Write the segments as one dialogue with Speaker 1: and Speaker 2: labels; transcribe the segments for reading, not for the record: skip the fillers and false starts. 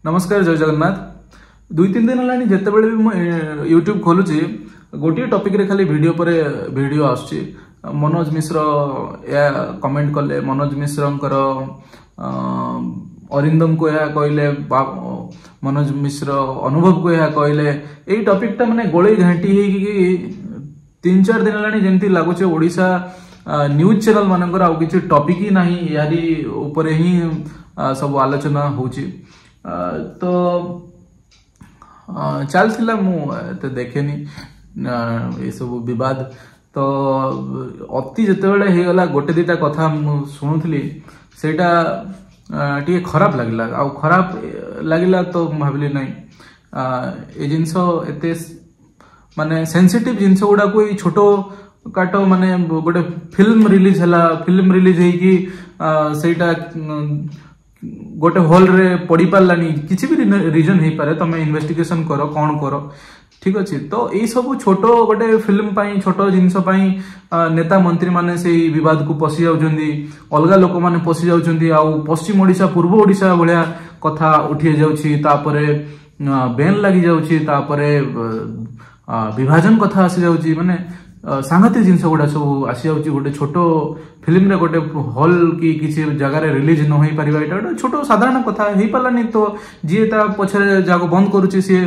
Speaker 1: नमस्कार जय जगन्नाथ। 2-3 दिन है जिते बड़े भी यूट्यूब खोलुची गोटे टॉपिक रे खाली वीडियो पर वीडियो आसुची। मनोज मिश्र या कमेंट कले मनोज मिश्र अरिंदम को यह कहले मनोज मिश्र अनुभव को यह कहले यही टॉपिक टा माने गोले घाटी है 3-4 दिन है जमती लगुच ओडिशा न्यूज चैनल मानकर आउ किसी टॉपिक ही नहीं यारी ऊपर ही सब आलोचना होची। तो चलता मुझे देखेनी ये सब विवाद तो अति जिते होगला गोटे दीटा कथा शुणुली सेटा टी खराब लगला आ खराब लगला तो भाविली नहीं ये जिनस एते माने सेंसिटिव जिनस गुड़ा को छोटो काटो माने गोटे फिल्म रिलीज होगी सेटा गोटे हॉल रे पड़ी पार्लानी किसी भी रीजन हो पारे तुम इन्वेस्टिगेशन करो कौन करो ठीक अच्छे। तो यही सब छोट गोटे फिल्म पाई छोट जिनस नेता मंत्री माने से विवाद को पशि जाउछंदी अलगा लोक माने पशि जाउछंदी आ पश्चिम ओडिशा पूर्व ओडिशा भलिया कथा उठी जाउछि तापरे बेन लागि जाउछि तापरे विभाजन कथा आसी जाउछि माने सांघातिक जिनस गुड़ा सब आसी जाउछि। गोटे छोट फिल्म रे गोटे हॉल की किसी जगह रिलीज न होई परिबा एटा गोटे छोट साधारण कथा हेई पालानी तो जी ता पछरे जागो बंद करूछि से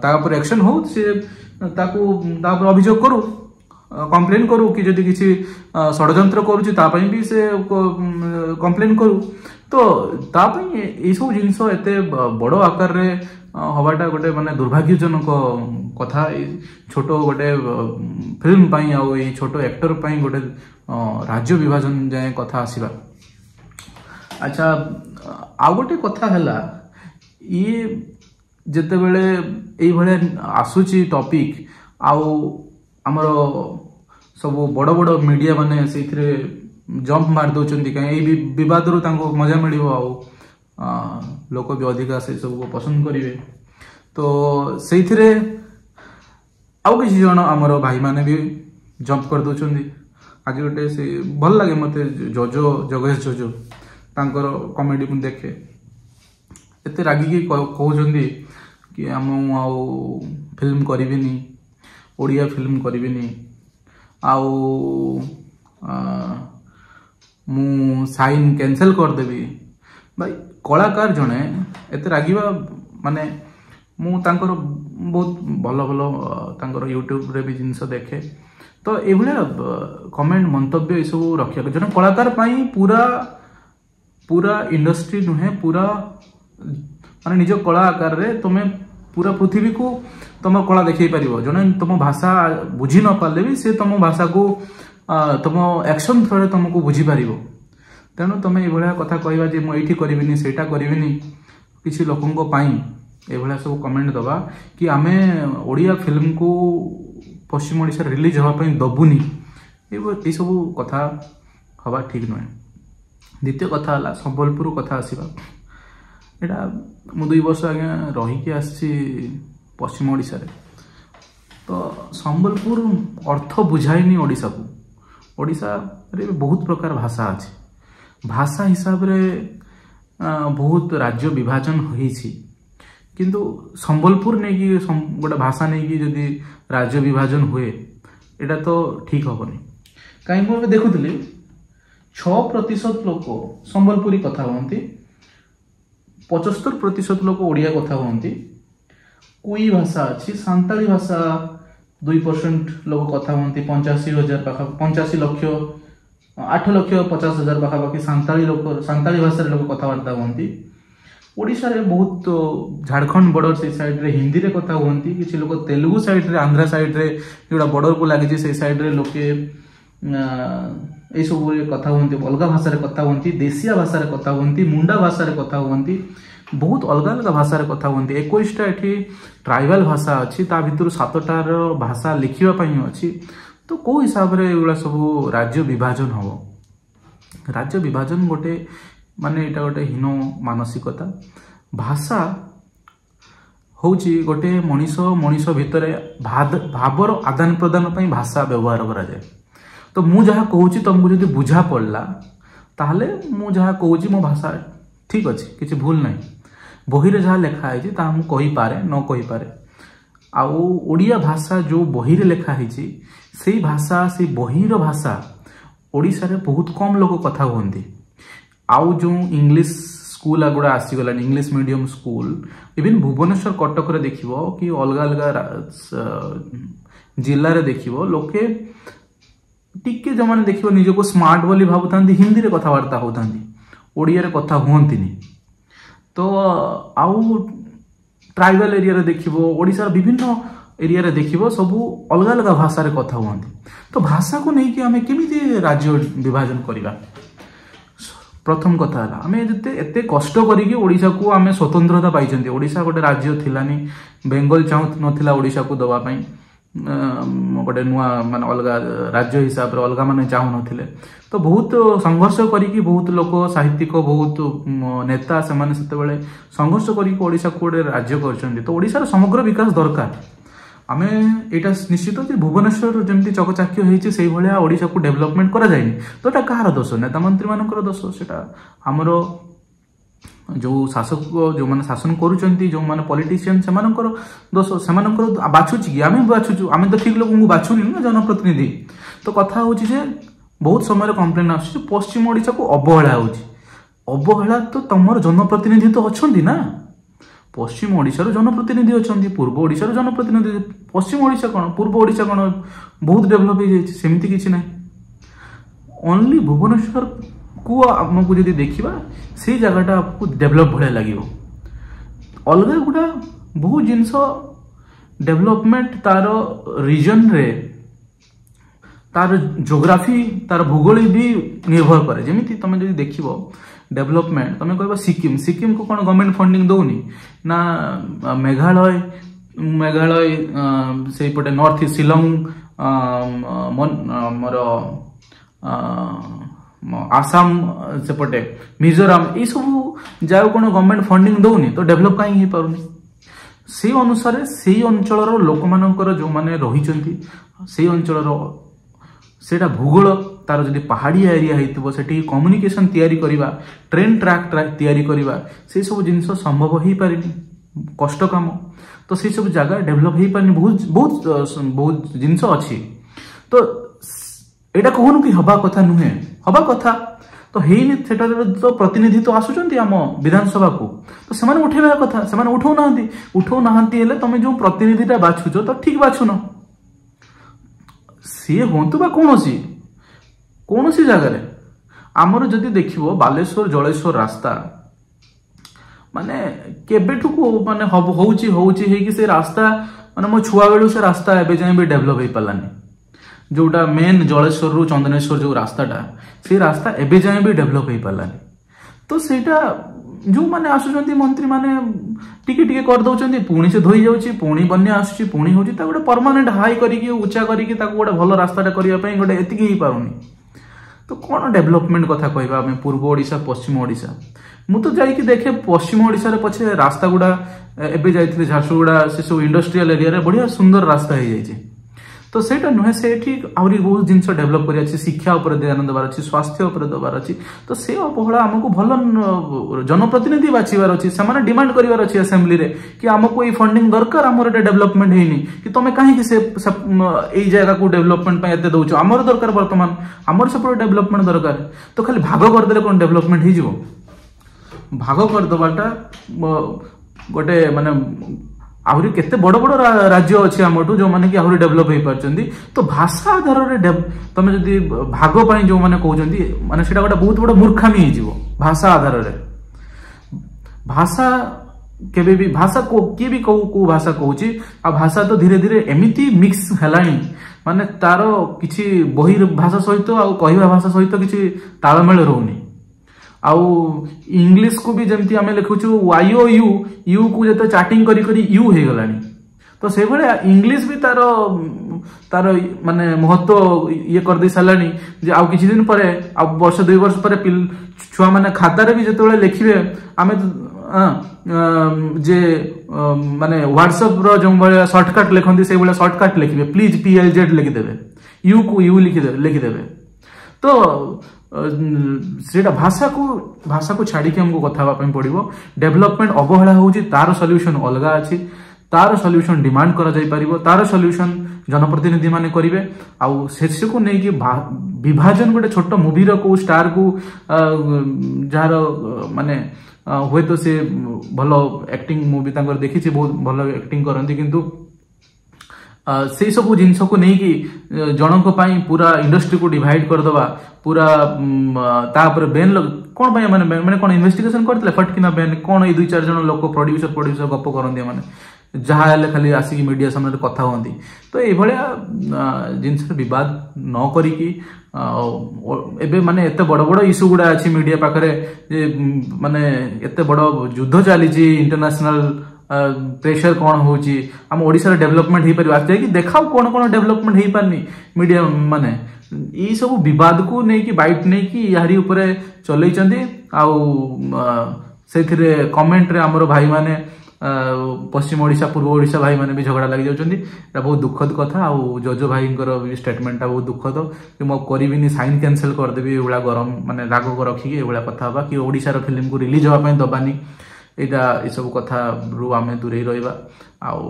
Speaker 1: तापर एक्शन हो से ताकू तापर अभियोग करू कंप्लेन करू कि जदि किसी षडयंत्र करूछि ता पई भी से कंप्लेन करू। तो ता पई ए सब जिनस एते बड़ आकार रे हवाटा गोटे माने दुर्भाग्यजनक कथा छोट गोटे फिल्म पाई आ छोट एक्टर पाई गोटे राज्य विभाजन जाए कथा आसीबा। अच्छा आ गोटे कथा हैला ये जेते बेले एई भले आसुची टॉपिक आउ हमर सब बड़ बड़ मीडिया माने सेथिरे जंप मार दोचंती कहीं एई विवाद रु तांको मजा मिलिबो आउ लोक भी अधिका से सब को पसंद करेंगे। तो से आउ किसी जन आमर भाई माने भी जंप कर दौरान आज गोटे से भल लगे मत जोजो जगेश जोजो तांकर कॉमेडी मुझे देखे एते रागिकी कहते कि आम आउ फिल्म करिबिनी ओडिया फिल्म करिबिनी आउ मु साइन कैंसल करदेवी भाई कलाकार जड़े एत रागिबा माने मु तांकर बहुत भल भल तांकर यूट्यूब रे भी जिनस देखे तो ये कमेंट मंतव्य ये सब रखा जन कलाकार पाई पूरा पूरा इंडस्ट्री नुहे पूरा माने निज कला आकार रे तुम पूरा पृथ्वी को तुम कला देखई पारिबो जने तुम भाषा बुझी न पाले भी से तुम भाषा को तुम एक्शन थ्रो तुमको बुझी पारिबो। तेणु तुम ये कथा कहवा जे मुझे करिबिनी सेटा करिबिनी किसी लोकों पाई ये सब कमेंट दबा कि आमे ओडिया फिल्म को पश्चिम ओडिशा रिलीज होगा दबुनी ये सब कथा हवा ठीक नुहे। द्वितीय कथा है संबलपुर कथा आसवा यहाँ मु 2 वर्ष आगे रहीकि आसी पश्चिम ओडिशा रे तो संबलपुर अर्थ बुझाइनी ओडिशा को ओडिशा रे बहुत प्रकार भाषा अच्छी भाषा हिसाब रे बहुत राज्य विभाजन होईछि किंतु संबलपुर नहीं कि गोटे भाषा नहीं कि जदि राज्य विभाजन हुए एटा तो ठीक हेनी कहीं मुझे देखुली 6% लोक संबलपुरी कथा कहती 75% लोक ओडिया कथा कहती कोई भाषा अच्छी सांताली भाषा 2% लोक कथा कहती 85 लक्ष 8,50,000 पाखापाखि सांताली भाषा लोक कथबार्ता कहती। ओडिशा रे बहुत झारखंड बॉर्डर से साइड रे हिंदी रे कथा कहती किसी लोग तेलुगु साइड रे आंध्रा साइड रे जोड़ा बॉर्डर को लगी से साइड रे लोके सब कथा कहती अलग भाषा रे कथा कहती देशिया भाषा रे कथा कहती मुंडा भाषा रे कथा कहती बहुत अलग अलग भाषा रे कथा कहती 21टा एठी ट्राइबल भाषा अच्छी ता भितर 7टार भाषा लिखिबा पई अच्छी। तो कौ हिसाब रे एगुला सब राज्य विभाजन हम राज्य विभाजन गोटे माने एटा गोटे हीन मानसिकता भाषा होची गोटे मनीष भितर भावर आदान प्रदान पई भाषा व्यवहार करा जाए। तो मु जहाँ कहूँ तुमको जब बुझा पड़ला ताहले मु जहाँ कहूँ मो भाषा ठीक अच्छे किसी भूल ना बही रे जहाँ लिखाई ता मु कही पारे न कही पारे आउ ओडिया भाषा जो बही रे लिखाई से भाषा से बहीर भाषा ओडिशा रे बहुत कम लोग कथा हुंदी आउ जो इंग्लिश स्कूल गुड़ा आसीगला English medium school even Bhubaneswar Cuttack रे देखिबो कि अलग अलग जिल्ला रे देखिबो लोके टिके जो मैंने देखिबो निज को स्मार्ट बोली भाबुथांती हिंदी रे कथबार्ता होतांती ओडिया रे कथा हुंतीनी तो आउ ट्राइबल एरिया रे देखिबो ओडिशा रे विभिन्न एरिया रे देखिबो सब अलग अलग भाषा रे कथा हुंती तो भाषा को नहीं कि हमें केमिति राज्य विभाजन करिबा प्रथम कथा है आम जिते एत कष्ट करिकी ओडिशा को आम स्वतंत्रता पाई ओडिशा गोटे राज्य थिलानी बेंगल चाहू नथिला ओडिशा को दवा पाई गोटे नुआ मान अलग राज्य हिसाब रे अलग माने चाहू नथिले तो बहुत संघर्ष करिकी बहुत लोक साहित्यिक बहुत नेता से माने सेते बेले संघर्ष करिकी ओडिशा को गोटे राज्य करछन्ती तो ओडिशा रो समग्र विकास दरकार आमे एटा निश्चित जे भुवनेश्वर जमती चकचाक्य होईछि सेही भलिया ओडिशा को डेवलपमेंट करा जायनि तो एटा कहार दोष नेता मंत्री मानकर दोष सेटा हमरो जो शासक जो माने शासन करूचंती जो माने पॉलिटिशियन से मानकर दोष से मानकर बाछुछि कि आमे बाछुछु आमे तो ठीक लोक को बाछुनी ना जनप्रतिनिधि तो कथा होछि जे बहुत समय कंप्लेन आछि पश्चिम ओडिशा को अवहेला होछि अवहेला तो तमर जनप्रतिनिधि तो अछंती ना पश्चिम ओडिशा रो जनप्रतिनिधि अछंती पूर्व ओडिशा रो जनप्रतिनिधि पश्चिम ओडिशा कोन पूर्व ओडिशा कोन बहुत डेवलप हो जाय सेमिति किछि नै ओनली भुवनेश्वर को हमको जदि देखिबा से जगहटा आपको डेवलप भले लागिवो अलग गुडा बहुत जिंस डेवलपमेंट तार रीजन रे तार ज्योग्राफी तार भूगोल भी निर्भर करे जेमिति तमे जदि देखिबो डेवलपमेंट तमें कहबा सिक्किम सिक्किम को कौन गवर्नमेंट फंडिंग दौनी ना मेघालय मेघालय से पटे नॉर्थ ईस्ट शिलंग मोर आसाम सेपटे मिजोराम ये सब जाओ कौन गवर्नमेंट फंडिंग दौनी तो डेवलप कहीं हो पारुनी से अनुसार से अंचल लोक मानकर जो माने रहिचंती से अंचल सेटा भूगोल तार जदि पहाड़िया एरिया होइतबो सेठी कम्युनिकेशन तैयारी करिबा ट्रेन ट्रैक तैयारी करिबा से सब जिंस संभव हो पारिनी कष्ट काम तो से सब जगह डेवलप हो पारिनी बहुत बहुत बहुत जिंस अछि तो एटा कहनु कि हबा कथा नुहे हबा कथा तो हेनी सेटा तो प्रतिनिधि तो आसुचंती हम विधानसभा को तो सेमाने उठेबा कथा सेमाने उठौ नाहंती हेले तमे जो प्रतिनिधिटा बाछुचो तो ठीक बाछुनो सी हूँ बा कौन सी जगह आमर जदि देखिबो बालेश्वर जलेश्वर रास्ता माने केबेठु को माने होउची हेकी से रास्ता माने मो छुआ बेलू से रास्ता एबे जाय भी डेवलप हो पालानी जोटा मेन जलेश्वर रु चंदनेश्वर जो रास्ताटा से रास्ता एबे जाय भी डेवलप हो पालानी तो सेटा जो माने आसुचंती मंत्री माने टिके टिके कर दउचंती पुणी से धोई जाउची पुणी बन्या आसुची पुणी होची ता गोटे परमानेंट हाई करिकी ऊंचा करिकी ताको गोटे भलो रास्ताटा करिया पई गोटे एतिकी ही पारुनी तो कौन डेवलपमेंट कथा कहबा हमें पूर्व ओडिशा पश्चिम ओडिशा मु तो जाई कि देखे पश्चिम ओडिशा रे पछे रास्ता गुडा एबे जाइथिले झारसुगुडा से सब इंडस्ट्रियल एरिया रे बढ़िया सुंदर रास्ता हो जाइछे तो सेटा नुहे से ठीक आउरी बहुत जिंस डेवलप करिया अछि शिक्षा ऊपर ध्यान देबार अछि स्वास्थ्य ऊपर देबार अछि तो से अवहेला हमको भलो जनप्रतिनिधि बाछिबार अछि समान डिमांड करिवार अछि असेंबली रे कि हमको ई फंडिंग दरकार हमर डेवलपमेंट हेनी कि तमे काहे कि से एई जगह को डेवलपमेंट पय एते दउचो हमर दरकार वर्तमान हमर सब डेवलपमेंट दरकार तो खाली भाग कर देले कोन डेवलपमेंट हे जिवो भाग कर दबाटा गोटे माने आहुरी केते बड़ बड़ राज्य अच्छे आमठू जो माने कि आहुरी डेवलप हो पारचंदी तो भाषा आधार रे तमे जदी भाग पई जो माने कहउचंदी माने सेटा गोटे बहुत बड़ मूर्खामी हे जिवो भाषा आधार रे भाषा केबे भी भाषा को की भी को भाषा कहउची आ भाषा तो धीरे धीरे एमिति मिक्स हलानी माने तारो किछि बही भाषा सहित आ कहिबा भाषा सहित किछि तालमेल रहउनी आउ इंग्लिश को भी जमती आमे लिखुछु वायो यू को जते चैटिंग करी करी यू हे गलानी तो से भले इंग्लिश भी तारो तारो माने महत्व ये कर दे सलानी जे आउ किछि दिन परे आ वर्ष 2 वर्ष परे छुआ माने खाता रे भी जते बेले लिखिबे आमे जे माने व्हाट्सएप रो जो बळे शॉर्टकट लिखंदी से बळे शॉर्टकट लिखिबे प्लीज PLZ लिखि देबे यू को यू लिखि देबे तो सेटा भाषा को छाड़ी के हमको कथा हेबा पड़िबो। डेवलपमेंट अवहेला होउची तार सॉल्यूशन अलगा अछि, तार सॉल्यूशन डिमांड करा जाई परिबो, तार सॉल्यूशन जनप्रतिनिधि माने करिवे। आउ से को नै कि विभाजन गोटे छोट मूवी रो को स्टार को जार माने होय तो से भलो एक्टिंग मूवी तांकर देखिछि, बहुत भलो एक्टिंग करंती, किंतु से सब जिनस को नहीं कि जनक पूरा इंडस्ट्री को डिवाइड करदवा, पूरा तापर बेन कौन माने कौन इन्वेस्टिगेशन करते फटकिना बेन कौन ये 2-4 जन लोक प्रोड्यूसर गप करते माने जहाँ खाली आसिक मीडिया सामने कथा होती। तो ये जिनस विवाद न करिकी एबे माने एते बड़ बड़ इश्यू गुड़ा अच्छी मीडिया पाखरे माने एते बड़ युद्ध चली इंटरनेशनल प्रेशर कौन होची हम ओडिसा डेवलपमेंट हो पार कि देखाओ कौन कौन डेवलपमेंट हो पारनी मीडिया माने ये सब विवाद को नहीं कि बाइट नहीं कि यारी ऊपर चलई से कमेंट रे हमर भाई माने पश्चिम ओडिशा पूर्व ओडिशा भाई माने भी झगड़ा लगी जाउछन्ती। एटा बहुत दुखद कथा। आउ जजो भाई स्टेटमेंट बहुत दुखद कि मो करिबिनी साइन कैंसिल कर देबी एवला गरम माने राग को रखी एवला कथा बा कि ओडिसा रो फिल्म को रिलीज होबा पय दबानी एटा सब कथा रु आमे दूरे रहिबा। आउ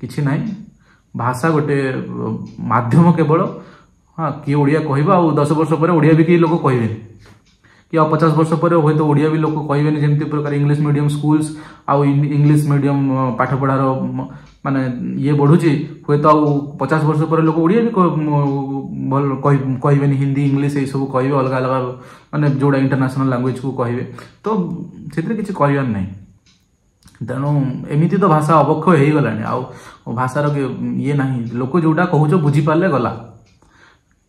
Speaker 1: किछि नाही, भाषा गोटे माध्यम केवल। हाँ किए ओडिया कहबा आ 10 वर्ष पर ओडिया भी कि लोक कहबेनी कि 50 वर्ष पर हूँ तो ओडिया भी लोक कहबेनी। जमती प्रकार इंग्लिश मीडियम स्कूल्स आउ इंग्लिश मीडियम पाठ पढ़ार माने ये बढ़ुची हुए तो 50 वर्ष पर लोक ओडिया भी कहबेनी, हिंदी इंग्लिश ये सब कहे अलग अलग माने जोड़ा इंटरनेशनल लैंग्वेज को कहे तो से किसी कहबार नहीं। तेणु एमती तो भाषा अवक्षय हो गलानी आ भाषार ये ना लोक जोटा कहूच बुझीपारे गला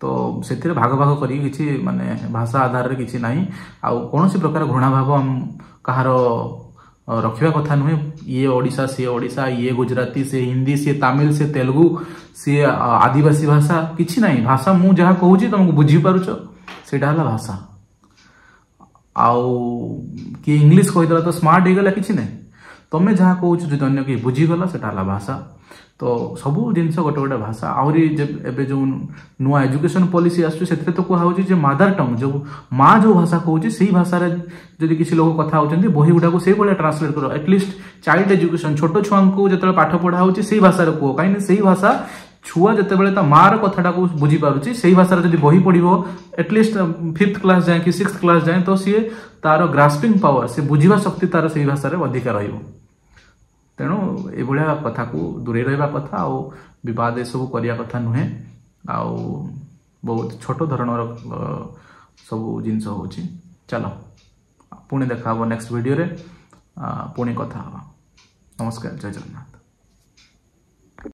Speaker 1: तो से भाग भाग करी किसी माने भाषा आधार रे किसी नहीं कौन सी प्रकार घृणा भाव हम कहार रखा कथा नुहे। ये ओडिशा सी ओडिशा, ये गुजराती से हिंदी, सी तमिल, से तेलुगु, सी आदिवासी भाषा किसी नहीं। भाषा मु जहाँ कहूँ तुमको बुझी पारुच सेटा हला भाषा। आउ कि इंग्लिश कहीदेला तो स्मार्ट हो गला किसी नहीं। तुम्हें जहाँ कहूँ जो अन्य कि बुझीगला सेटा हला भाषा। तो सबू जिनस गोटे गोटे भाषा आहरी एबे जो नुआ एजुकेशन पॉलिसी आसुची सेथिरे तो कहउची जे मदर टंग जो माँ जो भाषा कहउची सेही भाषा रे जदि किसी लोग कथा होचंती बही गुडा को सेही बळे ट्रांसलेट करो। एटलिस्ट चाइल्ड एजुकेशन छोटो छुआ को जतले पाठ पढ़ा होची सेही भाषा रे को काई सेही भाषा छुआ जते बेले ता माँ र कथाटा को बुझी पारुची सेही भाषा रे जदि बही पढ़िबो एटलिस्ट 5th क्लास जाए कि 6th क्लास जाए तो सी तार ग्रास्पिंग पावर से बुझिबा शक्ति तार सेही भाषा रे अधिक रहइबो। तेणु ये कथा को दूरे रहा कथा आवाद सब करने कथा नुहे। बहुत छोट धरणर सब जिनस हो। चलो पुणी देखा नेक्स्ट वीडियो रे पुणी कथा। नमस्कार, जय जगन्नाथ।